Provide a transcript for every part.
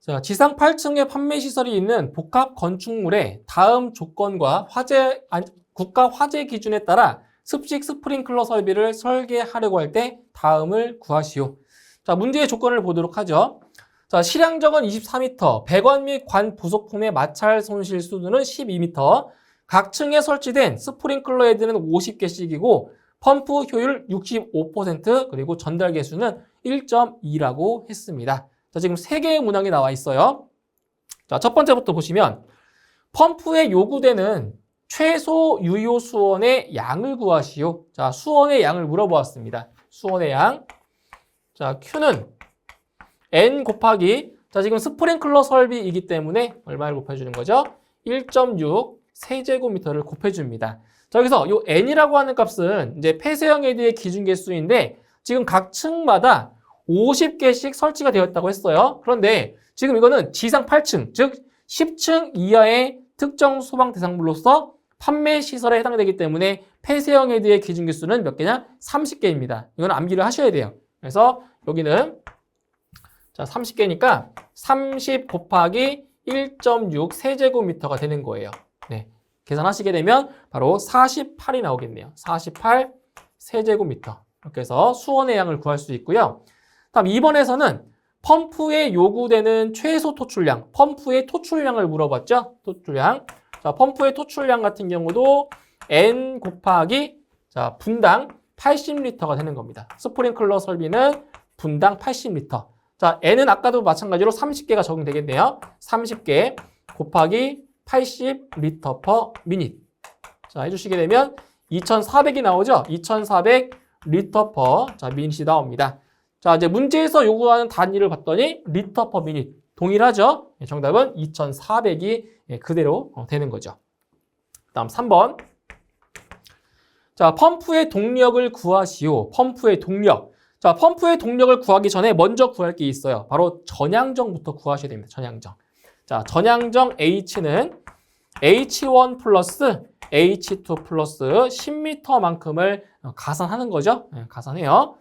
자, 지상 8층에 판매 시설이 있는 복합 건축물에 다음 조건과 국가 화재 기준에 따라 습식 스프링클러 설비를 설계하려고 할 때 다음을 구하시오. 자, 문제의 조건을 보도록 하죠. 자, 실향정은 24m, 배관 및 관 부속품의 마찰 손실 수준은 12m, 각 층에 설치된 스프링클러 헤드는 50개씩이고 펌프 효율 65%, 그리고 전달 개수는 1.2라고 했습니다. 자, 지금 3개의 문항이 나와 있어요. 자, 첫 번째부터 보시면 펌프에 요구되는 최소 유효 수원의 양을 구하시오. 자, 수원의 양을 물어보았습니다. 수원의 양. 자, Q는 N 곱하기, 자, 지금 스프링클러 설비이기 때문에 얼마를 곱해주는 거죠? 1.6 세제곱미터를 곱해줍니다. 자, 여기서 이 N이라고 하는 값은 이제 폐쇄형 헤드의 기준 개수인데 지금 각 층마다 50개씩 설치가 되었다고 했어요. 그런데 지금 이거는 지상 8층, 즉 10층 이하의 특정 소방 대상물로서 판매 시설에 해당되기 때문에 폐쇄형 헤드의 기준 개수는 몇 개냐? 30개입니다. 이거는 암기를 하셔야 돼요. 그래서 여기는 자, 30개니까 30 곱하기 1.6 세제곱미터가 되는 거예요. 네. 계산하시게 되면 바로 48이 나오겠네요. 48 세제곱미터. 이렇게 해서 수원의 양을 구할 수 있고요. 다음 2번에서는 펌프에 요구되는 최소 토출량, 펌프의 토출량을 물어봤죠? 토출량. 자, 펌프의 토출량 같은 경우도 N 곱하기, 자, 분당 80리터가 되는 겁니다. 스프링클러 설비는 분당 80리터. 자, N은 아까도 마찬가지로 30개가 적용되겠네요. 30개 곱하기 80리터 per minute. 자, 해주시게 되면 2400이 나오죠? 2400리터 per, 자, minut이 나옵니다. 자, 이제 문제에서 요구하는 단위를 봤더니 리터 per minute. 동일하죠? 정답은 2400이 그대로 되는 거죠. 다음 3번. 자, 펌프의 동력을 구하시오. 펌프의 동력. 자, 펌프의 동력을 구하기 전에 먼저 구할 게 있어요. 바로 전향정부터 구하셔야 됩니다. 전향정. 자, 전향정 H는 H1 플러스 H2 플러스 10m만큼을 가산하는 거죠. 네, 가산해요.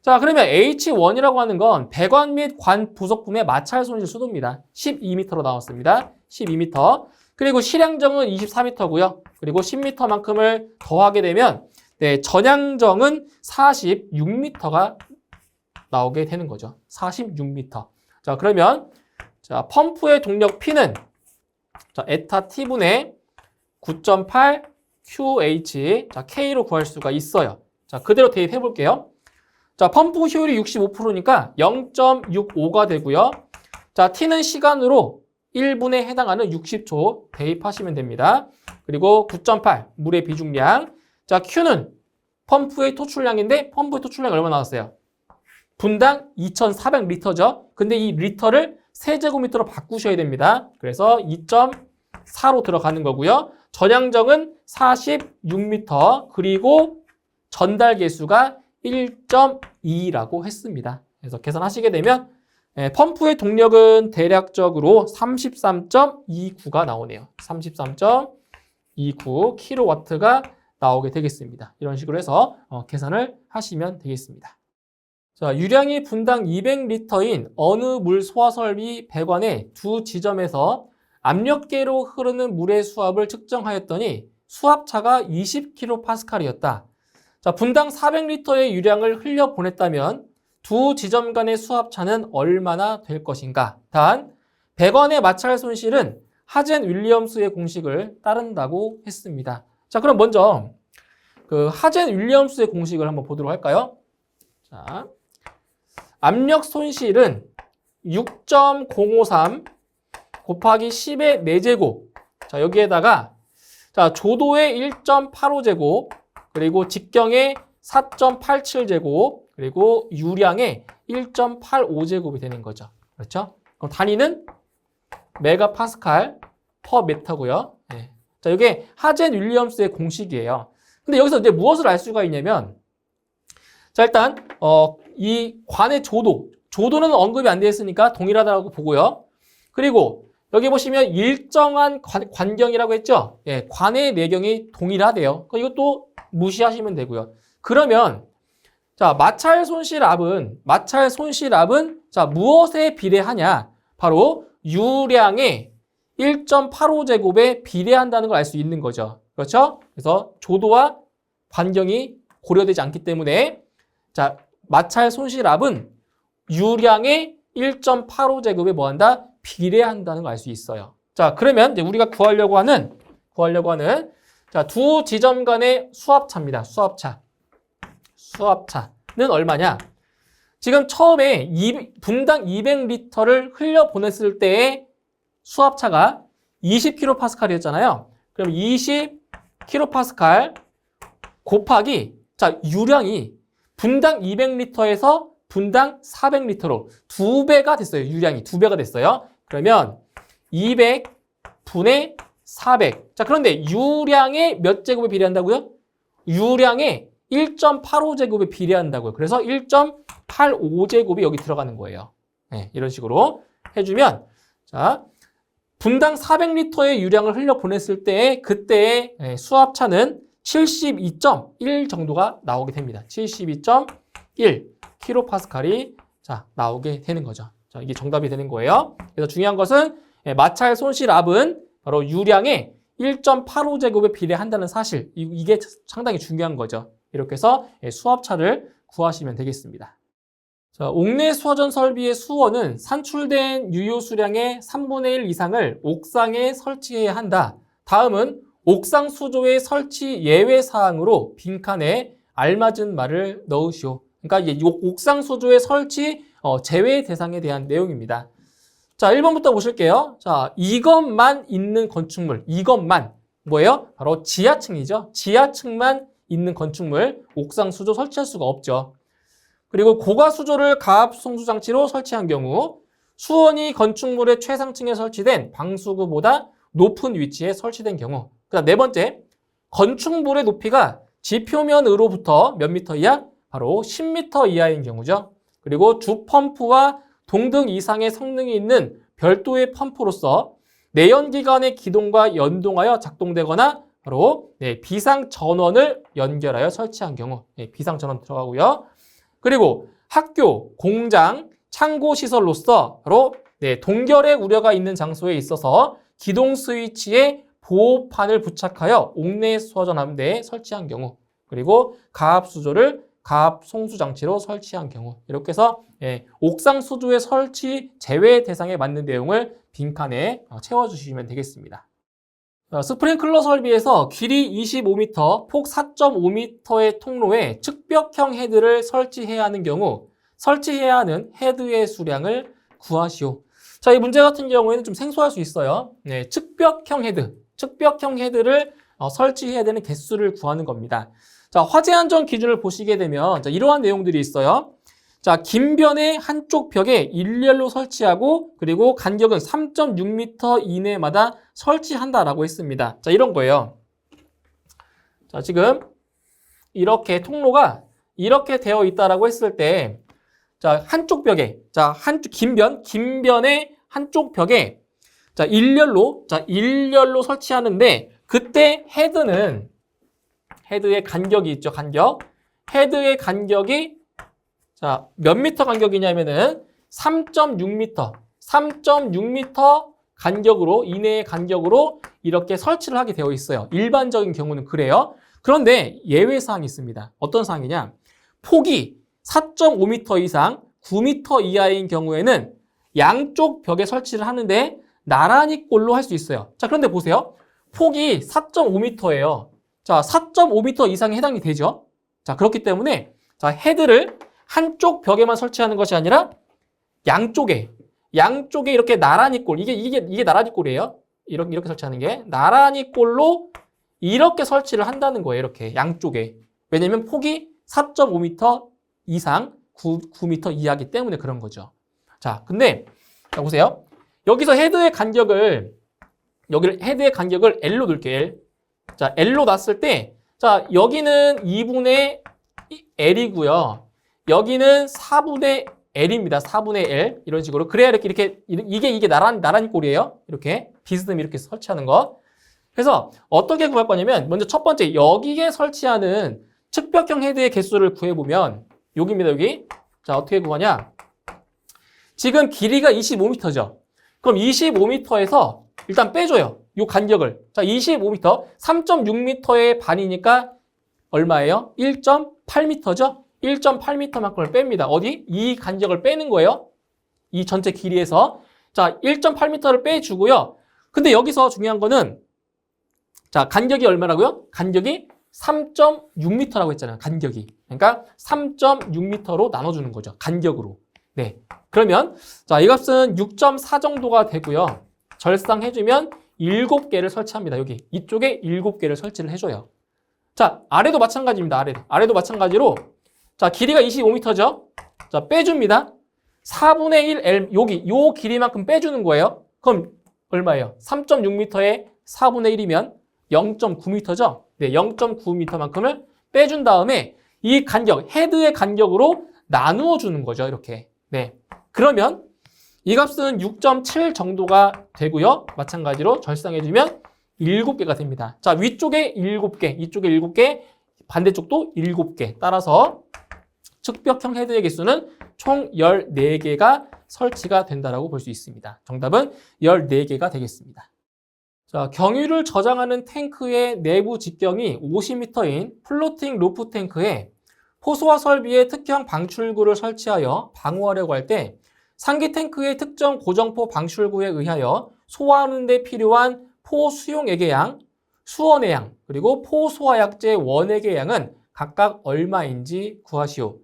자, 그러면 H1이라고 하는 건 배관 및 관 부속품의 마찰 손실 수도입니다. 12m로 나왔습니다. 12m. 그리고 실향정은 24m고요. 그리고 10m만큼을 더하게 되면 네, 전향정은 46m가 나오게 되는 거죠. 46m. 자, 그러면 자, 펌프의 동력 P는 자, 에타 T분의 9.8 QH, 자, K로 구할 수가 있어요. 자, 그대로 대입해 볼게요. 자, 펌프 효율이 65%니까 0.65가 되고요. 자, T는 시간으로 1분에 해당하는 60초 대입하시면 됩니다. 그리고 9.8 물의 비중량. 자, Q는 펌프의 토출량인데 펌프의 토출량이 얼마 나왔어요? 분당 2400리터죠. 근데 이 리터를 세제곱미터로 바꾸셔야 됩니다. 그래서 2.4로 들어가는 거고요. 전향정은 46m, 그리고 전달 개수가 1.2라고 했습니다. 그래서 계산하시게 되면 펌프의 동력은 대략적으로 33.29가 나오네요. 33.29kW가 나오게 되겠습니다. 이런 식으로 해서 계산을 하시면 되겠습니다. 자, 유량이 분당 200리터인 어느 물 소화 설비 배관의 두 지점에서 압력계로 흐르는 물의 수압을 측정하였더니 수압차가 20kPa이었다. 자, 분당 400리터의 유량을 흘려보냈다면 두 지점 간의 수압차는 얼마나 될 것인가? 단, 배관의 마찰 손실은 하젠 윌리엄스의 공식을 따른다고 했습니다. 자, 그럼 먼저 그 하젠 윌리엄스의 공식을 한번 보도록 할까요? 자, 압력 손실은 6.053 곱하기 10의 4제곱. 자, 여기에다가 자, 조도의 1.85제곱, 그리고 직경의 4.87제곱, 그리고 유량의 1.85제곱이 되는 거죠. 그렇죠? 그럼 단위는 메가파스칼 퍼 미터고요. 네. 자, 이게 하젠 윌리엄스의 공식이에요. 근데 여기서 이제 무엇을 알 수가 있냐면, 자, 일단 이 관의 조도는 언급이 안 되어 있으니까 동일하다고 보고요. 그리고 여기 보시면 일정한 관경이라고 했죠. 예, 관의 내경이 동일하대요. 이것도 무시하시면 되고요. 그러면 자, 마찰 손실압은 자, 무엇에 비례하냐? 바로 유량의 1.85제곱에 비례한다는 걸 알 수 있는 거죠. 그렇죠? 그래서 조도와 반경이 고려되지 않기 때문에 자, 마찰 손실압은 유량의 1.85제곱에 뭐한다? 비례한다는 걸 알 수 있어요. 자, 그러면 이제 우리가 구하려고 하는 자, 두 지점 간의 수압차입니다. 수압차는 얼마냐? 지금 처음에 분당 200리터를 흘려보냈을 때의 수압차가 20kPa였잖아요. 그럼 20kPa 곱하기 자, 유량이 분당 200리터에서 분당 400리터로 2배가 됐어요. 유량이 2배가 됐어요. 그러면 200분의 400. 자, 그런데 유량의 몇 제곱에 비례한다고요? 유량의 1.85제곱에 비례한다고요. 그래서 1.85제곱이 여기 들어가는 거예요. 네, 이런 식으로 해주면 자, 분당 400리터의 유량을 흘려보냈을 때 그때의 수압차는 72.1 정도가 나오게 됩니다. 72.1 kPa이 자, 나오게 되는 거죠. 자, 이게 정답이 되는 거예요. 그래서 중요한 것은 마찰 손실압은 바로 유량의 1.85제곱에 비례한다는 사실. 이게 상당히 중요한 거죠. 이렇게 해서 수압차를 구하시면 되겠습니다. 자, 옥내 수화전 설비의 수원은 산출된 유효 수량의 3분의 1 이상을 옥상에 설치해야 한다. 다음은 옥상 수조의 설치 예외 사항으로 빈칸에 알맞은 말을 넣으시오. 그러니까 이제 옥상 수조의 설치 제외 대상에 대한 내용입니다. 자, 1번부터 보실게요. 자, 이것만 있는 건축물, 이것만 뭐예요? 바로 지하층이죠. 지하층만 있는 건축물, 옥상 수조 설치할 수가 없죠. 그리고 고가 수조를 가압 송수 장치로 설치한 경우 수원이 건축물의 최상층에 설치된 방수구보다 높은 위치에 설치된 경우. 그다음 네 번째, 건축물의 높이가 지표면으로부터 몇 미터 이하? 바로 10m 이하인 경우죠. 그리고 주펌프와 동등 이상의 성능이 있는 별도의 펌프로서 내연기관의 기동과 연동하여 작동되거나 바로 비상전원을 연결하여 설치한 경우. 비상전원 들어가고요. 그리고 학교, 공장, 창고 시설로서 바로 동결의 우려가 있는 장소에 있어서 기동 스위치에 보호판을 부착하여 옥내 수화전함대에 설치한 경우. 그리고 가압 수조를 가압 송수 장치로 설치한 경우. 이렇게 해서 옥상 수조의 설치 제외 대상에 맞는 내용을 빈칸에 채워주시면 되겠습니다. 스프링클러 설비에서 길이 25m, 폭 4.5m의 통로에 측벽형 헤드를 설치해야 하는 경우 설치해야 하는 헤드의 수량을 구하시오. 자, 이 문제 같은 경우에는 좀 생소할 수 있어요. 측벽형 헤드를 설치해야 되는 개수를 구하는 겁니다. 자, 화재 안전 기준을 보시게 되면 자, 이러한 내용들이 있어요. 자, 긴 변의 한쪽 벽에 일렬로 설치하고 그리고 간격은 3.6m 이내마다 설치한다라고 했습니다. 자, 이런 거예요. 자, 지금 이렇게 통로가 이렇게 되어 있다라고 했을 때 자, 한쪽 벽에 긴 변의 한쪽 벽에 자, 일렬로 설치하는데 그때 헤드의 간격이 있죠, 헤드의 간격이 자, 몇 미터 간격이냐면은 3.6m 간격으로, 이내의 간격으로 이렇게 설치를 하게 되어 있어요. 일반적인 경우는 그래요. 그런데 예외사항이 있습니다. 어떤 사항이냐? 폭이 4.5m 이상 9m 이하인 경우에는 양쪽 벽에 설치를 하는데 나란히 꼴로 할 수 있어요. 자, 그런데 보세요. 폭이 4.5m예요. 자, 4.5m 이상에 해당이 되죠. 자, 그렇기 때문에 자, 헤드를 한쪽 벽에만 설치하는 것이 아니라 양쪽에 이렇게 나란히 꼴, 이게 나란히 꼴이에요. 이렇게 설치하는 게 나란히 꼴로 이렇게 설치를 한다는 거예요. 이렇게 양쪽에. 왜냐면 폭이 4.5m 이상 9m 이하기 때문에 그런 거죠. 자, 근데 자, 보세요. 여기서 헤드의 간격을 L로 둘게요. L. 자, L로 놨을 때 자, 여기는 2분의 L이고요. 여기는 4분의 L입니다. 4분의 L. 이런 식으로. 그래야 이게 나란히 꼴이에요. 이렇게. 비스듬히 이렇게 설치하는 거. 그래서 어떻게 구할 거냐면, 먼저 첫 번째, 여기에 설치하는 측벽형 헤드의 개수를 구해보면, 여기입니다, 여기. 자, 어떻게 구하냐. 지금 길이가 25m죠. 그럼 25m에서 일단 빼줘요. 이 간격을. 자, 25m, 3.6m의 반이니까 얼마예요? 1.8m죠? 1.8m만큼을 뺍니다. 어디? 이 간격을 빼는 거예요. 이 전체 길이에서. 자, 1.8m를 빼주고요. 근데 여기서 중요한 거는 자, 간격이 얼마라고요? 간격이 3.6m라고 했잖아요. 간격이. 그러니까 3.6m로 나눠주는 거죠. 간격으로. 네. 그러면 자, 이 값은 6.4 정도가 되고요. 절상해주면 7개를 설치합니다. 여기. 이쪽에 7개를 설치를 해줘요. 자, 아래도 마찬가지입니다. 아래도 마찬가지로 자, 길이가 25m죠? 자, 빼줍니다. 4분의 1 L, 여기, 요 길이만큼 빼주는 거예요. 그럼 얼마예요? 3.6m에 4분의 1이면 0.9m죠? 네, 0.9m만큼을 빼준 다음에 이 간격, 헤드의 간격으로 나누어 주는 거죠. 이렇게. 네. 그러면 이 값은 6.7 정도가 되고요. 마찬가지로 절상해주면 7개가 됩니다. 자, 위쪽에 7개, 이쪽에 7개, 반대쪽도 7개. 따라서 측벽형 헤드의 개수는 총 14개가 설치가 된다고 볼 수 있습니다. 정답은 14개가 되겠습니다. 자, 경유를 저장하는 탱크의 내부 직경이 50m인 플로팅 루프 탱크에 포소화 설비의 특형 방출구를 설치하여 방호하려고 할 때 상기 탱크의 특정 고정포 방출구에 의하여 소화하는 데 필요한 포 수용액의 양, 수원의 양, 그리고 포 소화약제 원액의 양은 각각 얼마인지 구하시오.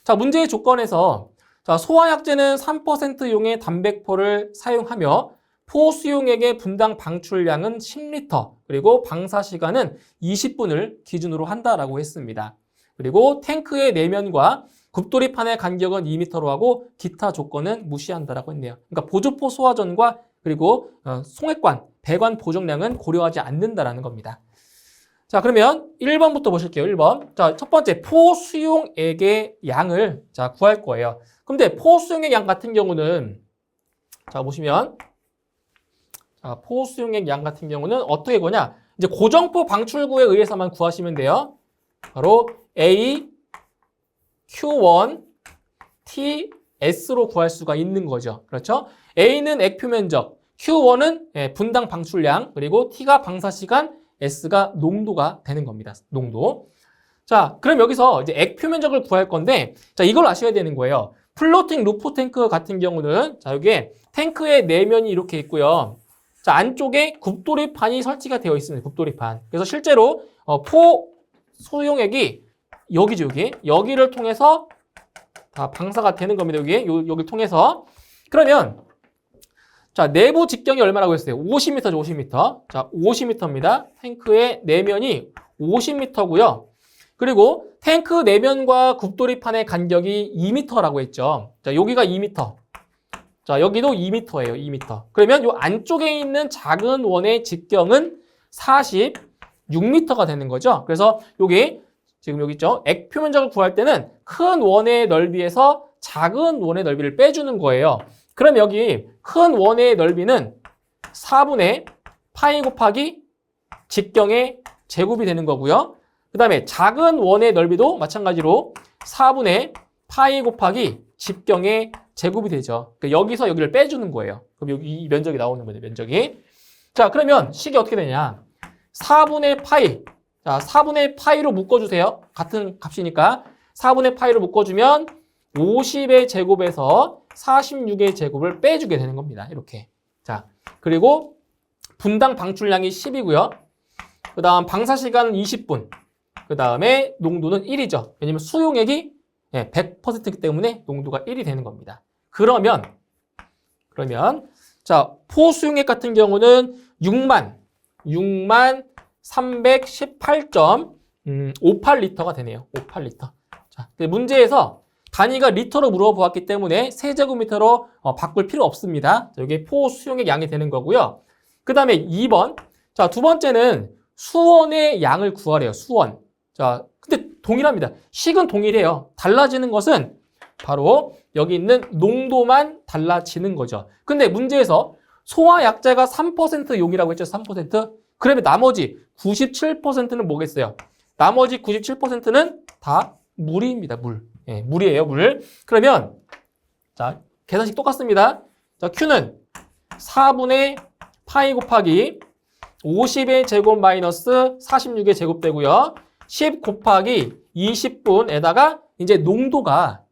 자, 문제의 조건에서 자, 소화약제는 3% 용의 단백포를 사용하며 포 수용액의 분당 방출량은 10리터, 그리고 방사 시간은 20분을 기준으로 한다라고 했습니다. 그리고 탱크의 내면과 굽돌이판의 간격은 2m로 하고 기타 조건은 무시한다라고 했네요. 그러니까 보조포 소화전과 그리고 송액관, 배관 보정량은 고려하지 않는다라는 겁니다. 자, 그러면 1번부터 보실게요. 1번. 자, 첫 번째 포 수용액의 양을 자, 구할 거예요. 근데 포 수용액 양 같은 경우는 자, 보시면 자, 포 수용액 양 같은 경우는 어떻게 구하냐? 이제 고정포 방출구에 의해서만 구하시면 돼요. 바로 A, Q1, T, S로 구할 수가 있는 거죠. 그렇죠? A는 액표 면적, Q1은 분당 방출량, 그리고 T가 방사 시간, S가 농도가 되는 겁니다. 농도. 자, 그럼 여기서 이제 액표 면적을 구할 건데, 자, 이걸 아셔야 되는 거예요. 플로팅 루프 탱크 같은 경우는, 자, 여기에 탱크의 내면이 이렇게 있고요. 자, 안쪽에 굽돌이판이 설치가 되어 있습니다. 굽돌이판. 그래서 실제로, 포 소용액이 여기죠, 여기. 여기를 통해서 다 방사가 되는 겁니다. 여기를 통해서. 그러면, 자, 내부 직경이 얼마라고 했어요? 50m죠, 50m. 자, 50m입니다. 탱크의 내면이 50m고요. 그리고 탱크 내면과 굽돌이판의 간격이 2m라고 했죠. 자, 여기가 2m. 자, 여기도 2m예요, 2m. 그러면 이 안쪽에 있는 작은 원의 직경은 46m가 되는 거죠. 그래서 여기, 지금 여기 있죠. 액표 면적을 구할 때는 큰 원의 넓이에서 작은 원의 넓이를 빼주는 거예요. 그럼 여기 큰 원의 넓이는 4분의 파이 곱하기 직경의 제곱이 되는 거고요. 그 다음에 작은 원의 넓이도 마찬가지로 4분의 파이 곱하기 직경의 제곱이 되죠. 그러니까 여기서 여기를 빼주는 거예요. 그럼 여기 이 면적이 나오는 거죠, 면적이. 자, 그러면 식이 어떻게 되냐. 4분의 파이. 자, 4분의 파이로 묶어주세요. 같은 값이니까. 4분의 파이로 묶어주면 50의 제곱에서 46의 제곱을 빼주게 되는 겁니다. 이렇게. 자, 그리고 분당 방출량이 10이고요. 그 다음 방사 시간은 20분. 그 다음에 농도는 1이죠. 왜냐면 수용액이 100%이기 때문에 농도가 1이 되는 겁니다. 그러면 자, 포 수용액 같은 경우는 6만 318.58리터가 되네요. 58리터. 자, 문제에서 단위가 리터로 물어보았기 때문에 세제곱미터로 바꿀 필요 없습니다. 자, 여기 포 수용액 양이 되는 거고요. 그 다음에 2번. 자, 두 번째는 수원의 양을 구하래요. 수원. 자, 근데 동일합니다. 식은 동일해요. 달라지는 것은 바로 여기 있는 농도만 달라지는 거죠. 근데 문제에서 소화약제가 3% 용이라고 했죠. 3%. 그러면 나머지 97%는 뭐겠어요? 나머지 97%는 다 물입니다. 물. 예, 물이에요. 물. 그러면 자, 계산식 똑같습니다. 자, Q는 4분의 파이 곱하기 50의 제곱 마이너스 46의 제곱 되고요. 10 곱하기 20분에다가 이제 농도가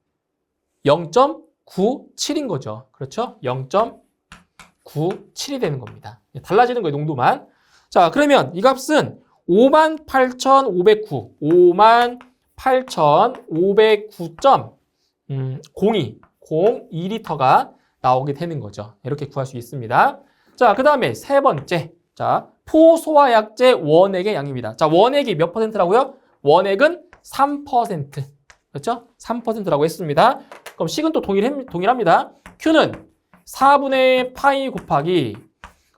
0.97인 거죠. 그렇죠? 0.97이 되는 겁니다. 달라지는 거예요, 농도만. 자, 그러면 이 값은 58,509, 58,509.02리터가 나오게 되는 거죠. 이렇게 구할 수 있습니다. 자, 그 다음에 세 번째. 자, 포소화약제 원액의 양입니다. 자, 원액이 몇 퍼센트라고요? 원액은 3%. 그렇죠? 3%라고 했습니다. 그럼 식은 또 동일합니다. Q는 4분의 파이 곱하기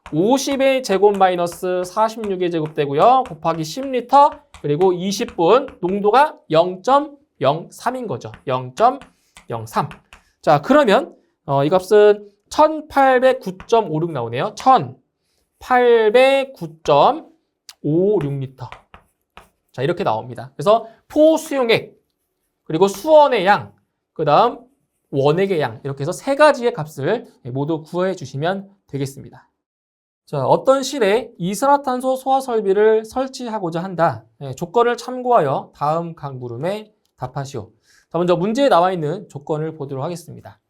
50의 제곱 마이너스 46의 제곱 되고요. 곱하기 10리터 그리고 20분 농도가 0.03인 거죠. 0.03. 자, 그러면 이 값은 1809.56 나오네요. 1809.56리터. 자, 이렇게 나옵니다. 그래서 포수용액 그리고 수원의 양, 그 다음 원액의 양 이렇게 해서 세 가지의 값을 모두 구해 주시면 되겠습니다. 자, 어떤 실에 이산화탄소 소화 설비를 설치하고자 한다. 조건을 참고하여 다음 각 물음에 답하시오. 자, 먼저 문제에 나와 있는 조건을 보도록 하겠습니다.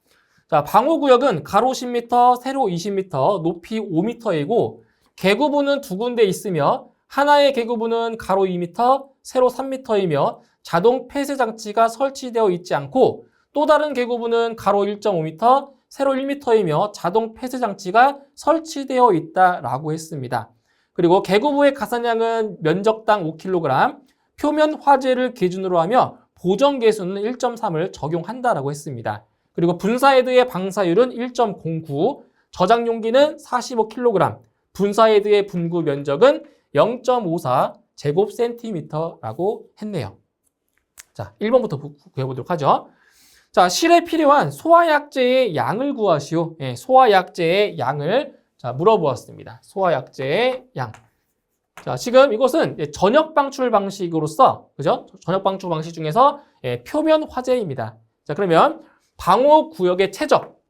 자, 방호구역은 가로 10m, 세로 20m, 높이 5m이고 개구부는 두 군데 있으며 하나의 개구부는 가로 2m, 세로 3m이며 자동 폐쇄 장치가 설치되어 있지 않고 또 다른 개구부는 가로 1.5m, 세로 1m이며 자동 폐쇄 장치가 설치되어 있다라고 했습니다. 그리고 개구부의 가산량은 면적당 5kg, 표면 화재를 기준으로 하며 보정 계수는 1.3을 적용한다라고 했습니다. 그리고 분사헤드의 방사율은 1.09, 저장 용기는 45kg, 분사헤드의 분구 면적은 0.54 제곱센티미터라고 했네요. 자, 1번부터 구해보도록 하죠. 자, 실에 필요한 소화약제의 양을 구하시오. 예, 소화약제의 양을 자, 물어보았습니다. 소화약제의 양. 자, 지금 이것은 전역 방출 방식으로서, 그죠? 전역 방출 방식 중에서 표면 화재입니다. 자, 그러면 방호 구역의 최적.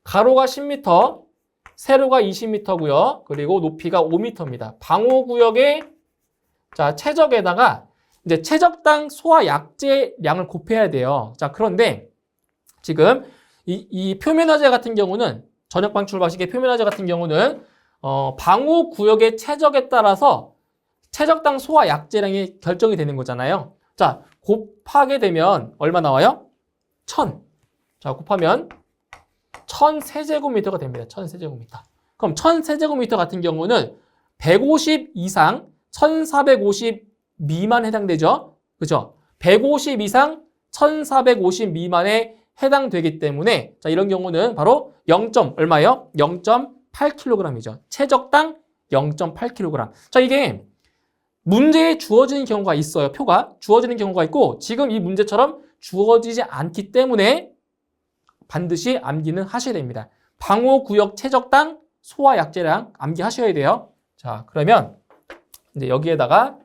가로가 10m, 세로가 20m고요. 그리고 높이가 5m입니다. 방호 구역의 자, 최적에다가 이제 최적당 소화약제량을 곱해야 돼요. 자, 그런데 지금 이 표면화재 같은 경우는 전역 방출 방식의 표면화재 같은 경우는 방호 구역의 최적에 따라서 최적당 소화약제량이 결정이 되는 거잖아요. 자, 곱하게 되면 얼마 나와요? 1000. 자, 곱하면 1000세제곱미터가 됩니다. 1000세제곱미터. 그럼 1000세제곱미터 같은 경우는 150 이상 1450 미만 해당되죠. 그죠? 150 이상 1450 미만에 해당되기 때문에 자, 이런 경우는 바로 0. 얼마예요? 0.8kg이죠. 최적당 0.8kg. 자, 이게 문제에 주어지는 경우가 있어요. 표가 주어지는 경우가 있고 지금 이 문제처럼 주어지지 않기 때문에 반드시 암기는 하셔야 됩니다. 방호구역 최적당 소화약제량 암기하셔야 돼요. 자, 그러면 이제 여기에다가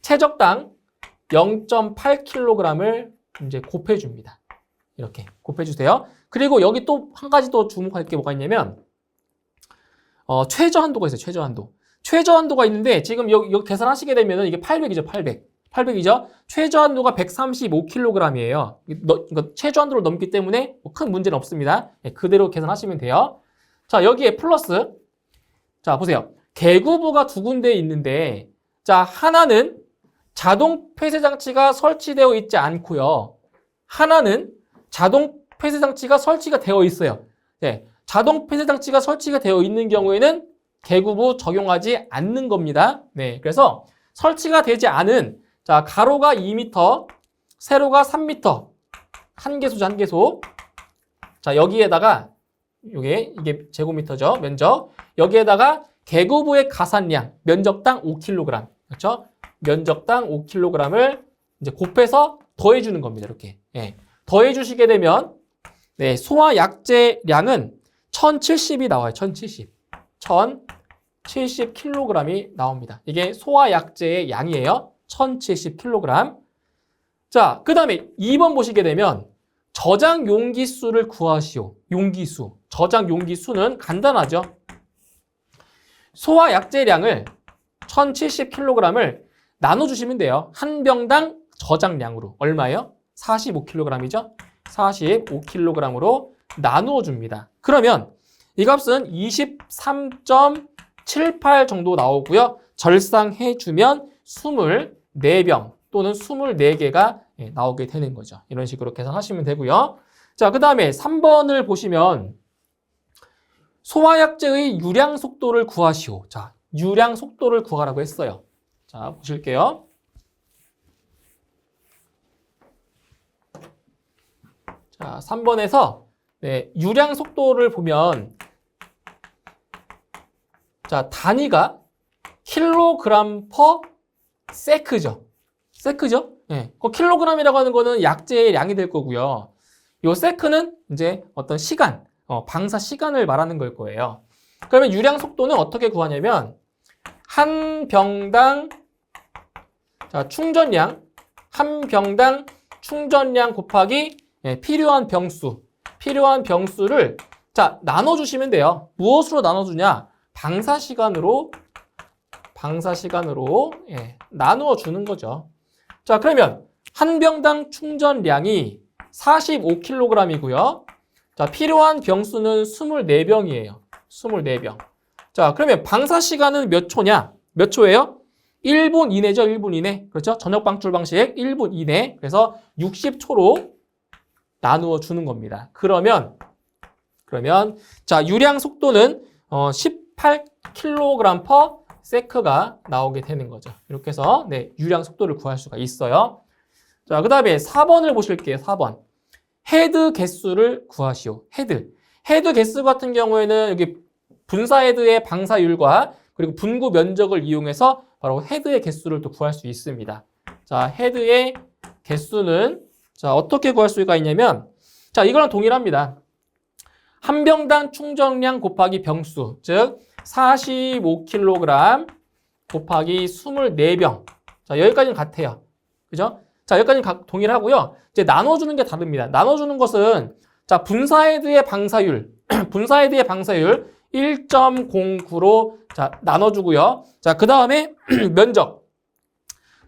최적당 0.8kg을 이제 곱해줍니다. 이렇게 곱해주세요. 그리고 여기 또 한 가지 더 주목할 게 뭐가 있냐면 최저 한도가 있어요. 최저 한도. 최저 한도가 있는데 지금 여기 계산하시게 되면 이게 800이죠. 800이죠. 최저 한도가 135kg이에요. 이거 최저 한도를 넘기 때문에 큰 문제는 없습니다. 그대로 계산하시면 돼요. 자, 여기에 플러스. 자, 보세요. 개구부가 두 군데 있는데 자, 하나는 자동 폐쇄 장치가 설치되어 있지 않고요. 하나는 자동 폐쇄 장치가 설치가 되어 있어요. 네, 자동 폐쇄 장치가 설치가 되어 있는 경우에는 개구부 적용하지 않는 겁니다. 네, 그래서 설치가 되지 않은 자, 가로가 2m, 세로가 3m. 한 개소죠, 한 개소. 자, 여기에다가 이게 제곱미터죠, 면적. 여기에다가 개구부의 가산량, 면적당 5kg. 그렇죠? 면적당 5kg을 이제 곱해서 더해주는 겁니다. 이렇게. 예. 더해주시게 되면, 네, 소화약제량은 1070이 나와요. 1070. 1070kg이 나옵니다. 이게 소화약제의 양이에요. 1070kg. 자, 그 다음에 2번 보시게 되면, 저장 용기수를 구하시오. 용기수. 저장 용기 수는 간단하죠. 소화 약재량을 1070kg을 나눠주시면 돼요. 한 병당 저장량으로. 얼마예요? 45kg이죠? 45kg으로 나누어 줍니다. 그러면 이 값은 23.78 정도 나오고요. 절상해주면 24병 또는 24개가 나오게 되는 거죠. 이런 식으로 계산하시면 되고요. 자, 그 다음에 3번을 보시면 소화약제의 유량 속도를 구하시오. 자, 유량 속도를 구하라고 했어요. 자, 보실게요. 자, 3번에서 유량 속도를 보면 자, 단위가 킬로그램 퍼 세크죠. 세크죠? 예. 그 킬로그램이라고 하는 거는 약재의 양이 될 거고요. 요 세크는 이제 어떤 시간, 방사 시간을 말하는 걸 거예요. 그러면 유량 속도는 어떻게 구하냐면 한 병당 자, 충전량, 한 병당 충전량 곱하기 필요한 병수를 자, 나눠주시면 돼요. 무엇으로 나눠주냐? 방사 시간으로 나누어 주는 거죠. 자, 그러면 한 병당 충전량이 45kg이고요. 자, 필요한 병수는 24병이에요. 24병. 자, 그러면 방사 시간은 몇 초냐? 몇 초예요? 1분 이내죠. 1분 이내. 그렇죠? 저녁 방출 방식 1분 이내. 그래서 60초로 나누어 주는 겁니다. 그러면 자, 유량 속도는 18kg per sec가 나오게 되는 거죠. 이렇게 해서 유량 속도를 구할 수가 있어요. 자, 그 다음에 4번을 보실게요. 4번. 헤드 개수를 구하시오. 헤드 개수 같은 경우에는 여기 분사 헤드의 방사율과 그리고 분구 면적을 이용해서 바로 헤드의 개수를 또 구할 수 있습니다. 자, 헤드의 개수는 자, 어떻게 구할 수가 있냐면 자, 이거랑 동일합니다. 한 병당 충전량 곱하기 병수, 즉 45kg 곱하기 24병. 자, 여기까지는 같아요. 그죠? 자, 여기까지는 동일하고요. 이제 나눠주는 게 다릅니다. 나눠주는 것은 자, 분사헤드의 방사율 1.09로 자, 나눠주고요. 자, 그 다음에 면적.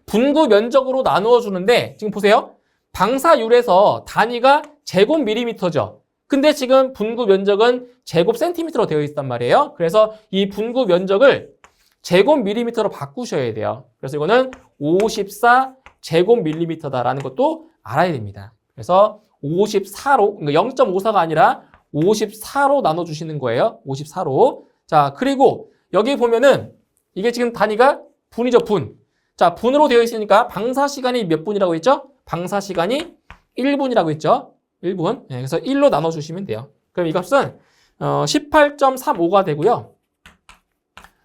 분구 면적으로 나누어 주는데 지금 보세요. 방사율에서 단위가 제곱밀리미터죠. 근데 지금 분구 면적은 제곱센티미터로 되어 있단 말이에요. 그래서 이 분구 면적을 제곱밀리미터로 바꾸셔야 돼요. 그래서 이거는 54 제곱밀리미터다라는 것도 알아야 됩니다. 그래서 54로, 그러니까 0.54가 아니라 54로 나눠주시는 거예요. 54로. 자, 그리고 여기 보면은 이게 지금 단위가 분이죠, 분. 자, 분으로 되어 있으니까 방사 시간이 몇 분이라고 했죠? 방사 시간이 1분이라고 했죠? 1분. 그래서 1로 나눠주시면 돼요. 그럼 이 값은 18.35가 되고요.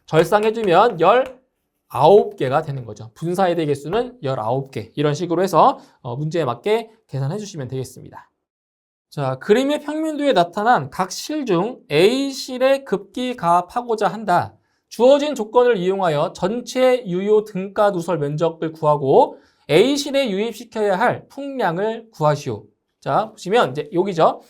절상해주면 19개가 되는 거죠. 분사헤드 개수는 19개. 이런 식으로 해서 문제에 맞게 계산해 주시면 되겠습니다. 자, 그림의 평면도에 나타난 각 실 중 A실에 급기 가합하고자 한다. 주어진 조건을 이용하여 전체 유효 등가 누설 면적을 구하고 A실에 유입시켜야 할 풍량을 구하시오. 자, 보시면 이제 여기죠.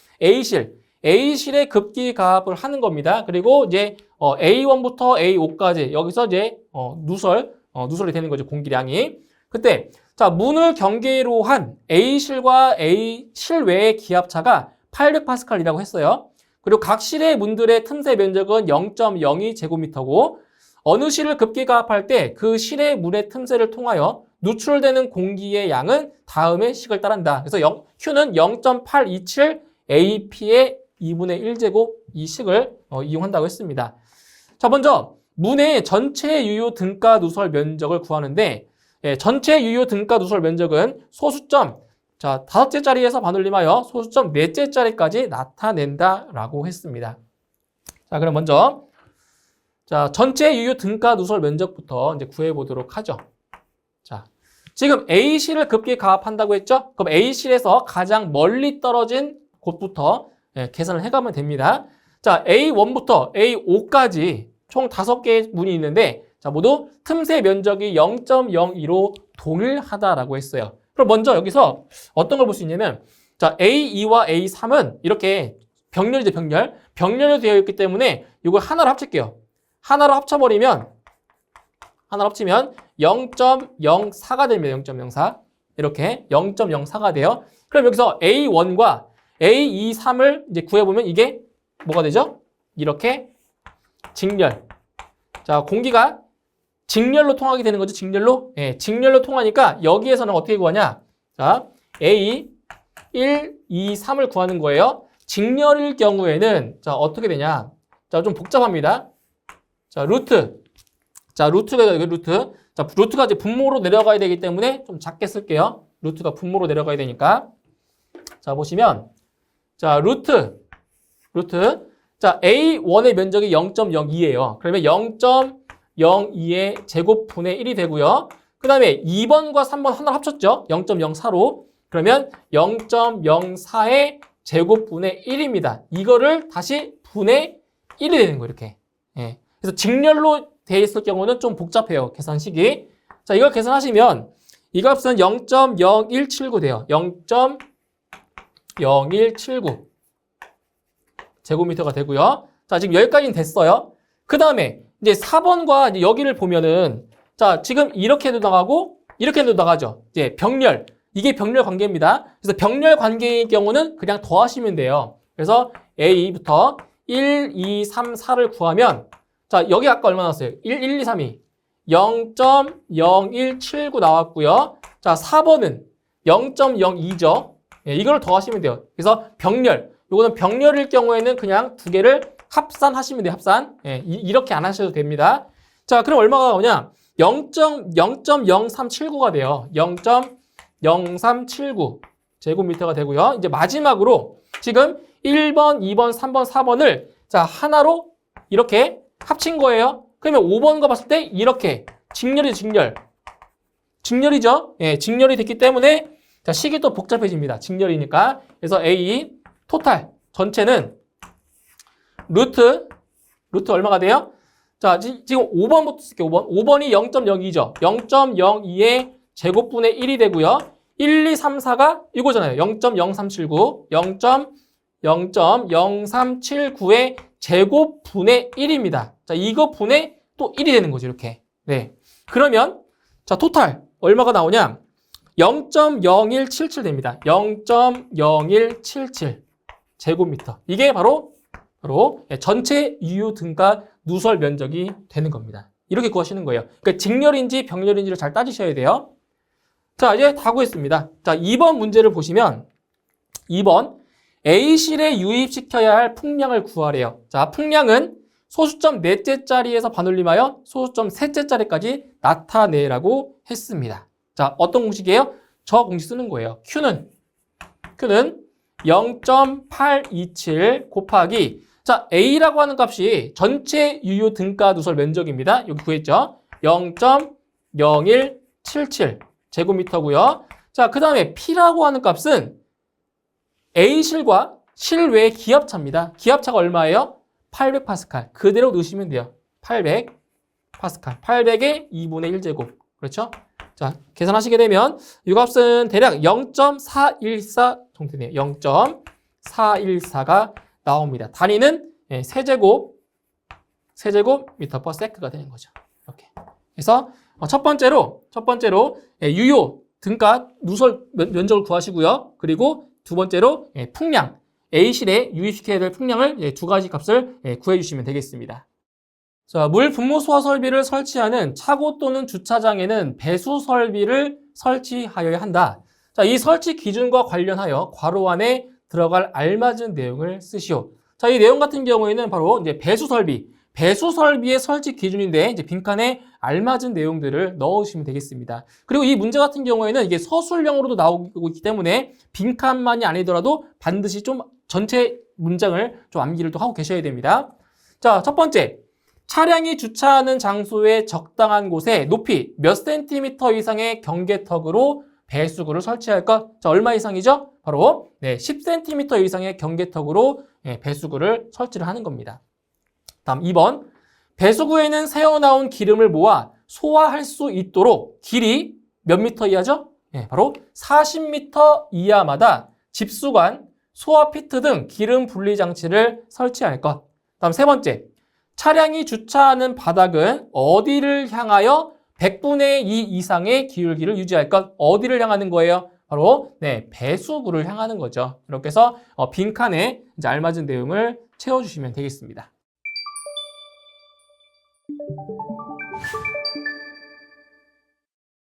A실에 급기 가합을 하는 겁니다. 그리고 이제 A1부터 A5까지 여기서 이제 누설이 되는 거죠. 공기량이. 그때 자, 문을 경계로 한 A실과 A실외의 기압차가 800파스칼이라고 했어요. 그리고 각 실의 문들의 틈새 면적은 0.02제곱미터고 어느 실을 급기 가합할 때 그 실의 문의 틈새를 통하여 누출되는 공기의 양은 다음의 식을 따른다. 그래서 Q는 0.827 AP의 2분의 1제곱 이 식을 이용한다고 했습니다. 자, 먼저 문의 전체 유효 등가 누설 면적을 구하는데 전체 유효 등가 누설 면적은 소수점 자 5째짜리에서 반올림하여 소수점 4째짜리까지 나타낸다라고 했습니다. 자, 그럼 먼저 자 전체 유효 등가 누설 면적부터 이제 구해보도록 하죠. 자, 지금 A실을 급기 가합한다고 했죠? 그럼 A실에서 가장 멀리 떨어진 곳부터 계산을 해가면 됩니다. 자, A1부터 A5까지 총 5개의 문이 있는데 자, 모두 틈새 면적이 0.02로 동일하다라고 했어요. 그럼 먼저 여기서 어떤 걸 볼 수 있냐면 자, A2와 A3은 이렇게 병렬이죠, 병렬. 병렬로 되어 있기 때문에 이걸 하나로 합칠게요. 하나로 합쳐버리면 0.04가 됩니다. 0.04. 이렇게 0.04가 돼요. 그럼 여기서 A1과 A23을 이제 구해보면 이게 뭐가 되죠? 이렇게 직렬. 자, 공기가 직렬로 통하게 되는 거죠. 직렬로. 예, 직렬로 통하니까 여기에서는 어떻게 구하냐? 자, A 1, 2, 3을 구하는 거예요. 직렬일 경우에는 자, 어떻게 되냐? 자, 좀 복잡합니다. 자, 루트. 자, 루트가 루트. 자, 루트가 이제 분모로 내려가야 되기 때문에 좀 작게 쓸게요. 루트가 분모로 내려가야 되니까. 자, 보시면 자, 루트. 자, A1의 면적이 0.02예요. 그러면 0.02의 제곱분의 1이 되고요. 그 다음에 2번과 3번 하나를 합쳤죠. 0.04로. 그러면 0.04의 제곱분의 1입니다. 이거를 다시 분의 1이 되는 거예요. 이렇게. 예. 그래서 직렬로 되어 있을 경우는 좀 복잡해요. 계산식이. 자, 이걸 계산하시면 이 값은 0.0179 돼요. 0.0179 제곱미터가 되고요. 자, 지금 여기까지는 됐어요. 그 다음에 이제 4번과 이제 여기를 보면은 자, 지금 이렇게도 나가고 이렇게도 나가죠. 이제 병렬. 이게 병렬 관계입니다. 그래서 병렬 관계의 경우는 그냥 더하시면 돼요. 그래서 A부터 1, 2, 3, 4를 구하면 자, 여기 아까 얼마 나왔어요? 1, 2, 3이 0.0179 나왔고요. 자, 4번은 0.02죠. 예, 이걸 더하시면 돼요. 그래서 병렬. 요거는 병렬일 경우에는 그냥 두 개를 합산하시면 돼요. 합산. 예, 이렇게 안 하셔도 됩니다. 자, 그럼 얼마가 나오냐? 0.0379가 돼요. 0.0379 제곱미터가 되고요. 이제 마지막으로 지금 1번, 2번, 3번, 4번을 자, 하나로 이렇게 합친 거예요. 그러면 5번과 봤을 때 이렇게 직렬이죠. 예, 직렬이 됐기 때문에 자, 식이 또 복잡해집니다. 직렬이니까. 그래서 A 토탈 전체는 루트 얼마가 돼요? 자, 지금 5번부터 쓸게요. 5번이 0.02죠. 0.02의 제곱분의 1이 되고요. 1, 2, 3, 4가 이거잖아요. 0.0379, 0.0379의 제곱분의 1입니다. 자, 이거 분의 또 1이 되는 거죠. 이렇게. 네. 그러면 자, 토탈 얼마가 나오냐? 0.0177 됩니다. 0.0177 제곱미터. 이게 바로 전체 유효 등가 누설 면적이 되는 겁니다. 이렇게 구하시는 거예요. 그러니까 직렬인지 병렬인지를 잘 따지셔야 돼요. 자, 이제 다 구했습니다. 자, 2번 문제를 보시면 2번 A실에 유입시켜야 할 풍량을 구하래요. 자, 풍량은 소수점 넷째 자리에서 반올림하여 소수점 셋째 자리까지 나타내라고 했습니다. 자, 어떤 공식이에요? 저 공식 쓰는 거예요. Q는 0.827 곱하기 자, A라고 하는 값이 전체 유효 등가 누설 면적입니다. 여기 구했죠? 0.0177 제곱미터고요. 자, 그 다음에 P라고 하는 값은 A실과 실외의 기압차입니다. 기압차가 얼마예요? 800파스칼. 그대로 넣으시면 돼요. 800파스칼. 800의 2분의 1제곱. 그렇죠? 자, 계산하시게 되면 이 값은 대략 0.414 정도 되네요. 0.414가 나옵니다. 단위는 세제곱미터 퍼 세크가 되는 거죠. 이렇게. 그래서 첫 번째로 유효 등가 누설 면적을 구하시고요. 그리고 두 번째로 풍량, A실에 유입시켜야 될 풍량을 두 가지 값을 구해 주시면 되겠습니다. 자, 물 분무 소화 설비를 설치하는 차고 또는 주차장에는 배수 설비를 설치하여야 한다. 자, 이 설치 기준과 관련하여 괄호 안에 들어갈 알맞은 내용을 쓰시오. 자, 이 내용 같은 경우에는 바로 이제 배수 설비의 설치 기준인데 이제 빈칸에 알맞은 내용들을 넣으시면 되겠습니다. 그리고 이 문제 같은 경우에는 이게 서술형으로도 나오고 있기 때문에 빈칸만이 아니더라도 반드시 좀 전체 문장을 좀 암기를 또 하고 계셔야 됩니다. 자, 첫 번째. 차량이 주차하는 장소의 적당한 곳에 높이 몇 센티미터 이상의 경계턱으로 배수구를 설치할까? 자, 얼마 이상이죠? 바로 10cm 이상의 경계턱으로 배수구를 설치를 하는 겁니다. 다음 2번. 배수구에는 새어나온 기름을 모아 소화할 수 있도록 길이 몇 미터 이하죠? 바로 40m 이하마다 집수관 소화 피트 등 기름 분리 장치를 설치할 것. 다음 세 번째, 차량이 주차하는 바닥은 어디를 향하여 100분의 2 이상의 기울기를 유지할 것. 어디를 향하는 거예요? 바로 배수구를 향하는 거죠. 이렇게 해서 빈칸에 이제 알맞은 내용을 채워주시면 되겠습니다.